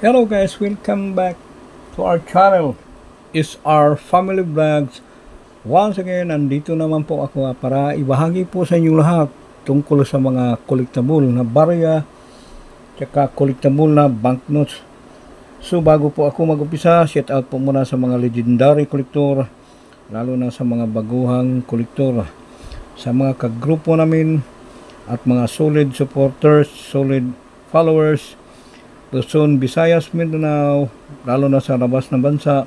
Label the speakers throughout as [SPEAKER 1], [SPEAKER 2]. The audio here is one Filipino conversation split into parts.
[SPEAKER 1] Hello guys, welcome back to our channel. Is our family vlogs. Once again, nandito naman po ako para ibahagi po sa inyong lahat tungkol sa mga collectible na barya tsaka collectible na banknotes. So bago po ako mag-upisa, shout out po muna sa mga legendary collector, lalo na sa mga baguhang collector, sa mga kagrupo namin at mga solid supporters, solid followers, Luzon, Visayas, Mindanao, lalo na sa labas ng bansa,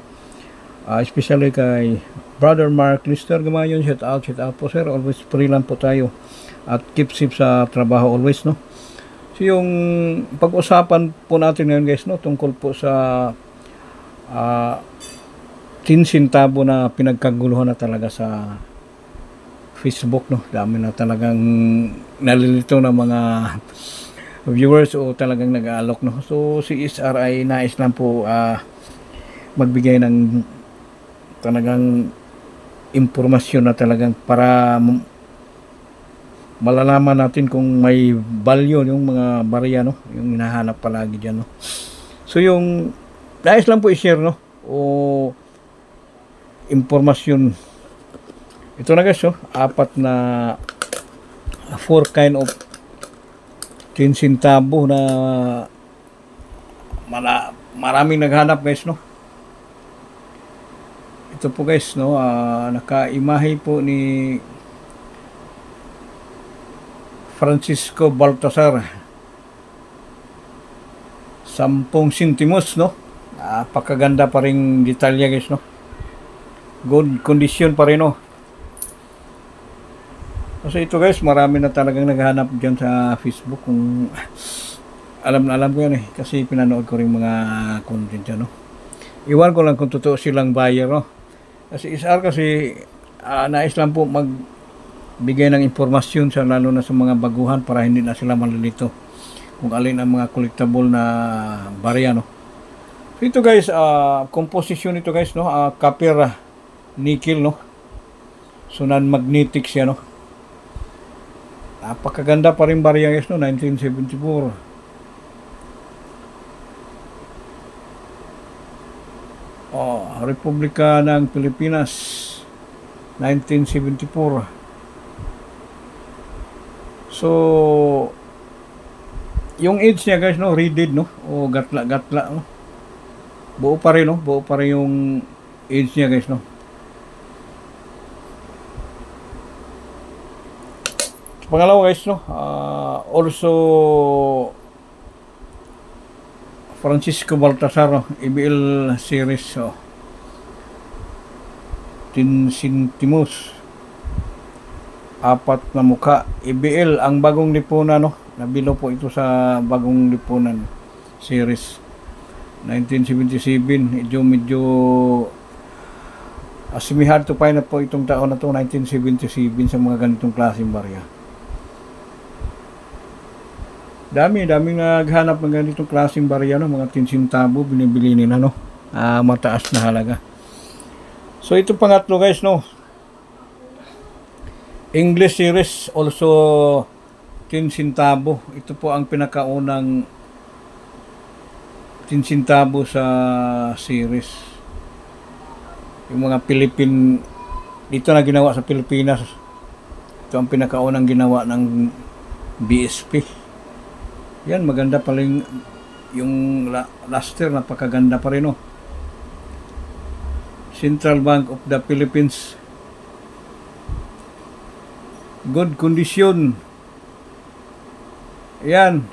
[SPEAKER 1] especially kay Brother Mark Lister Gamayon. Shout out po sir, always free lang po tayo at keep safe sa trabaho always, no. So yung pag-usapan po natin ngayon guys, no, tungkol po sa 10 centavo na pinagkaguluhan na talaga sa Facebook, no. Dami na talagang nalilito ng mga viewers o talagang nag-aalok, no. So si SRI nais lang po magbigay ng talagang impormasyon na talagang para malalaman natin kung may value yung mga barya, no, yung hinahanap palagi dyan, no. So yung nais lang po i-share, no, o impormasyon ito na guys, no, 4 kind of 10 centavo na maraming naghanap guys, no. Ito po guys, no, nakaimahe po ni Francisco Baltasar, 10 centimos, no. Napakaganda pa rin detalya guys, no. Good condition pa rin, no. Kasi ito guys, marami na talagang naghahanap dyan sa Facebook. Kung alam ko yan eh, kasi pinanood ko rin mga content dyan, no. Iwan ko lang kung totoo silang buyer, no. Kasi SR kasi nais lang po magbigay ng impormasyon sa lalo na sa mga baguhan para hindi na sila malilito kung alin ang mga collectible na barya, no. So ito guys, composition ito guys, no, copper nickel, no. So non-magnetic siya, no. Napakaganda pa rin barya guys, no, 1974. Republika ng Pilipinas, 1974. So yung edge niya guys, no, reeded, no, o gatla, no. Buo pa rin, no, buo pa rin yung edge niya guys, no. Pangalawa guys, no, also Francisco Baltasar, no, EBL series, 10 centimos, 4 na mukha, EBL ang bagong lipunan, no. Nabilo po ito sa bagong lipunan series 1977. Medyo hard to find na po itong taon na to, 1977, sa mga ganitong klaseng barya. Daming naghanap ng ganitong klaseng barya, no, mga 10 centavo binibili nila, no, mataas na halaga. So ito pangatlo guys, no, English series, also 10 centavo. Ito po ang pinakaunang 10 centavo sa series. Yung mga Philippine dito na ginawa sa Pilipinas. Ito ang pinakaunang ginawa ng BSP. Yan, maganda pa rin yung luster, napakaganda pa rin, no. Central Bank of the Philippines, good condition. Yan.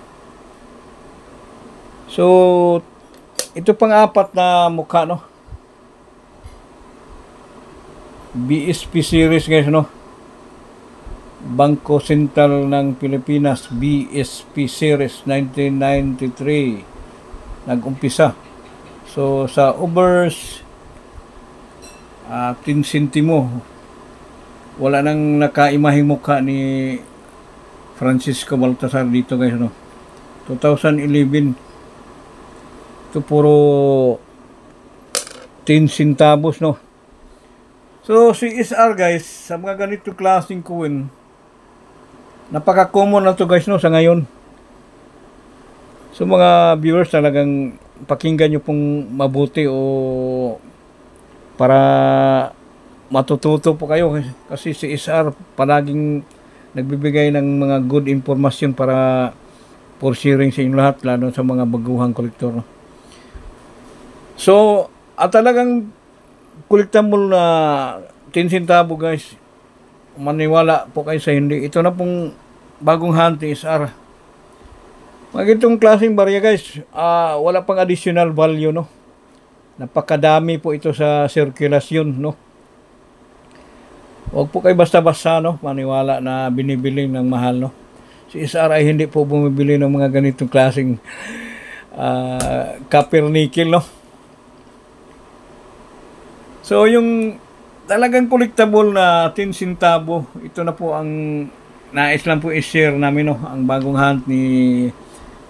[SPEAKER 1] So ito pang 4 na mukha, no, BSP series guys, no, Bangko Sentral ng Pilipinas, BSP series, 1993 nag-umpisa. So sa overs 10 centimo, wala nang nakaimahing mukha ni Francisco Baltasar dito guys, no. 2011 ito puro 10 centavos, no. So si SR guys, sa mga ganito klaseng coin, napaka-common na to guys, no, sa ngayon. So mga viewers, talagang pakinggan nyo pong mabuti o para matututo po kayo, kasi si SR palaging nagbibigay ng mga good information para for sharing sa inyo lahat, lalo sa mga baguhang kolektor. So, at talagang collectible na 10 centavo guys, maniwala po kayo sa hindi. Ito na pong bagong hunt ni SR. Mga itong klaseng barya guys, wala pang additional value, no? Napakadami po ito sa sirkulasyon, no? Huwag po kayo basta-basta, no? Maniwala na binibili ng mahal, no? Si SR ay hindi po bumibili ng mga ganitong klaseng copper nickel, no? So, yung talagang collectible na 10 centavo, ito na po ang nais lang po i-share namin, no? Ang bagong hunt ni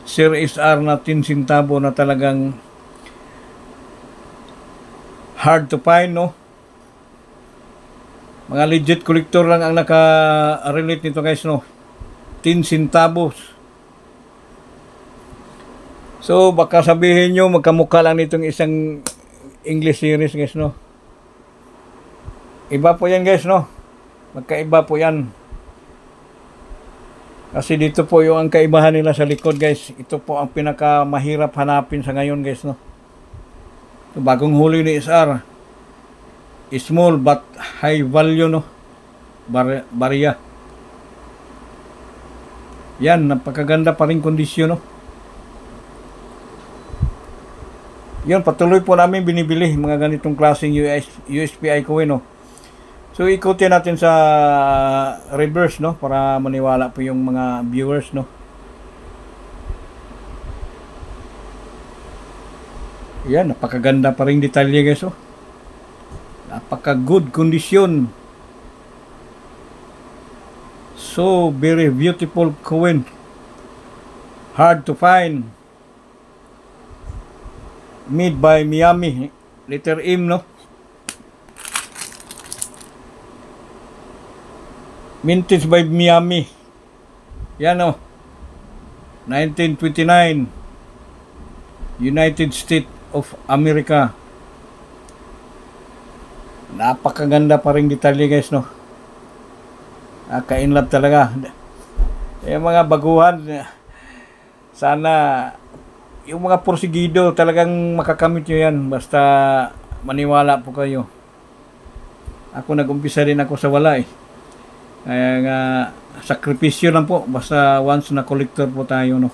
[SPEAKER 1] Sir SR na 10 centavo na talagang hard to find, no? Mga legit collector lang ang naka-relate nito guys, no? 10 centavos. So, baka sabihin nyo, magkamukha lang nitong isang English series guys, no? Iba po yan guys, no? Magkaiba po yan. Kasi dito po yung ang kaibahan nila sa likod guys. Ito po ang pinaka mahirap hanapin sa ngayon guys, no? So, bagong huli ni SR. Small but high value, no? Barya. Yan, napakaganda pa rin kondisyon, no? Yun, patuloy po namin binibili mga ganitong klaseng USPI coin, no? So, ikutin natin sa reverse, no? Para maniwala po yung mga viewers, no? Yan, napakaganda pa rin detalye, guys, oh. Napaka-good condition. So, very beautiful coin. Hard to find. Made by Miami. Letter M, no? Minted by Miami. Yan, oh. 1929. United States of America. Napakaganda pa rin detalye guys, no? Ka-inlove talaga. Yung mga baguhan, sana yung mga porsigido talagang makakamit nyo yan. Basta maniwala po kayo. Ako nag-umpisa din ako sa wala, eh. Kaya nga, sakripisyo lang po. Basta once na collector po tayo, no?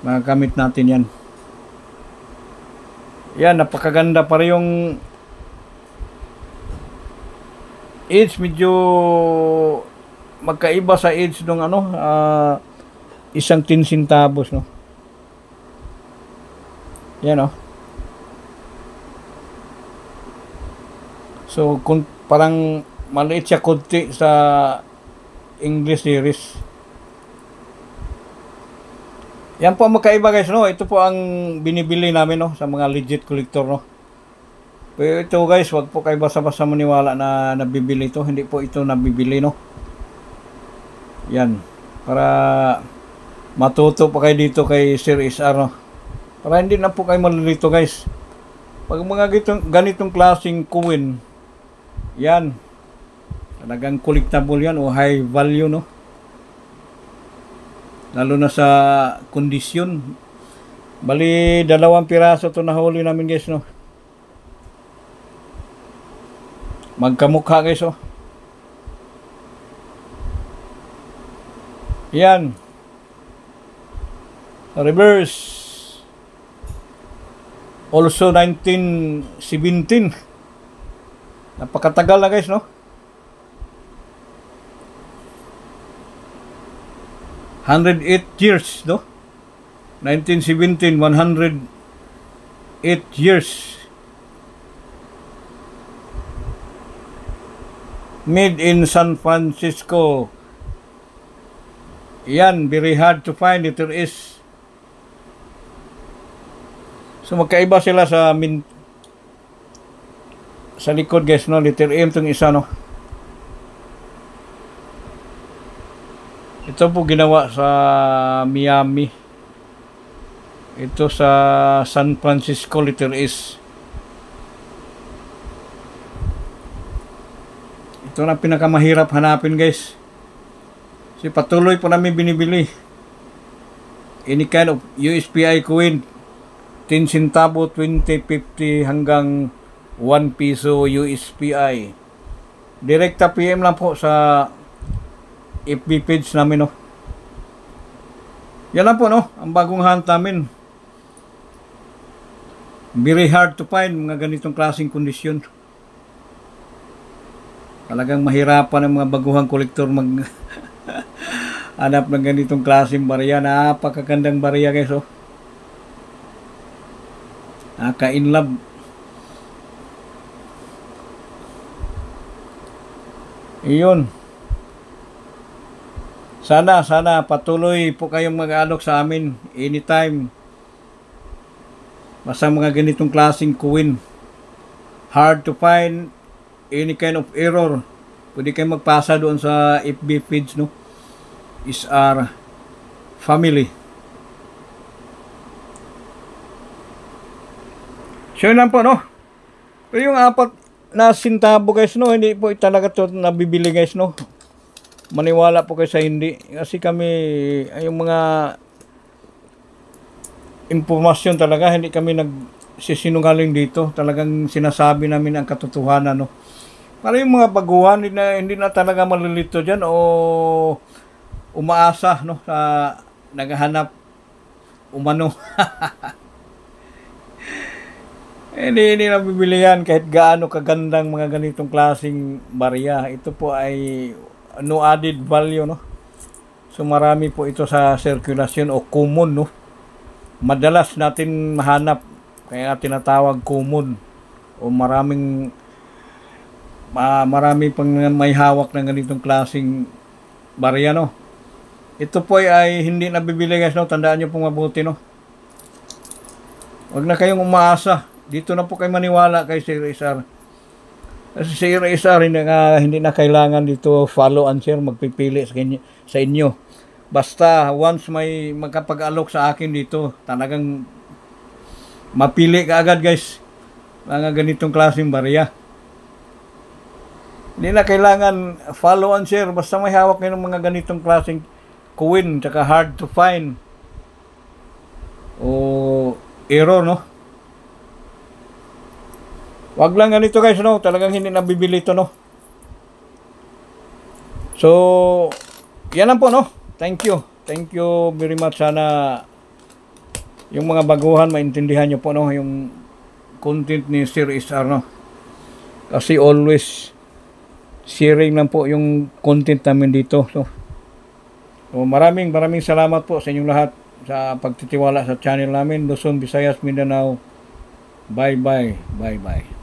[SPEAKER 1] Makakamit natin yan. Yan, napakaganda pa rin yung age. Medyo magkaiba sa age ng ano, isang 10 centavos, no? Yan, no? So, kung parang maliit siya konti sa English series. Yan po ang magkaiba guys, no? Ito po ang binibili namin, no? Sa mga legit collector, no? Pero ito guys, wag po kayo basta-basta maniwala na nabibili ito. Hindi po ito nabibili, no? Yan. Para matuto pa kayo dito kay Sir SR, no? Para hindi na po kayo malilito guys. Pag mga ganitong klaseng coin, yan. Talagang collectible yan o high value, no? Lalo na sa kondisyon. Bali, 2 piraso ito nahuli namin guys, no? Magkamukha guys, oh. Yan. Reverse. Also 1917. Napakatagal na guys, no? 108 years, no? 1917, 108 years. Made in San Francisco. Yan, very hard to find. It is. So magkaiba sila sa sa likod guys, no? Letter M itong isa, no? Ito po ginawa sa Miami. Ito sa San Francisco, Little East. Ito na pinakamahirap hanapin, guys. Kasi patuloy po namin binibili. Any kind of USPI coin. 10 centavo, 20, 50 hanggang 1 piso USPI. Direkta PM lang po sa FB page namin, no. Yan lang po, no, ang bagong hunt namin. Very hard to find mga ganitong klaseng kondisyon. Talagang mahirapan ang mga baguhang kolektor mag hanap ng ganitong klaseng barya. Napakagandang barya, guys, oh. Naka-in love. Iyon. Sana patuloy po kayong mag-alok sa amin anytime. Basta mga ganitong klaseng coin. Hard to find, any kind of error. Pwede kayong magpasa doon sa FB page, no? Is our family. So yun lang po, no? Pero yung 4 na sintabo, guys, no, hindi po talaga ito nabibili, guys, no? Maniwala po kayo sa hindi. Kasi kami, yung mga impormasyon talaga, hindi kami nagsisinungaling dito. Talagang sinasabi namin ang katotohanan, no? Para yung mga baguhan, hindi na talaga malilito dyan o umaasa, no, sa naghahanap umano. Hindi na bibili yan kahit gaano kagandang mga ganitong klaseng barya. Ito po ay no added value, no. So marami po ito sa circulation o common, no. Madalas natin mahanap, kaya tinatawag common, o marami pang may hawak ng ganitong klaseng barya, no. Ito po ay hindi nabibili, guys, no. Tandaan nyo pong mabuti, no. Huwag na kayong umaasa. Dito na po kayo maniwala kay Sir Rizar. Kasi si Rizar hindi na kailangan dito follow and share, magpipili sa inyo. Basta once may magkapag-alok sa akin dito, talagang mapili ka agad, guys, mga ganitong klaseng barya. Hindi na kailangan follow and share, basta may hawak kayo ng mga ganitong klaseng coin, tsaka hard to find o error, no. Wag lang ganito, guys, no, talagang hindi nabibili ito, no. So yan lang po, no. Thank you very much. Sana yung mga baguhan maintindihan nyo po, no, yung content ni Sir Rizar, no. Kasi always sharing lang po yung content namin dito. So maraming salamat po sa inyong lahat sa pagtitiwala sa channel namin, Luzon, Visayas, Mindanao. Bye bye.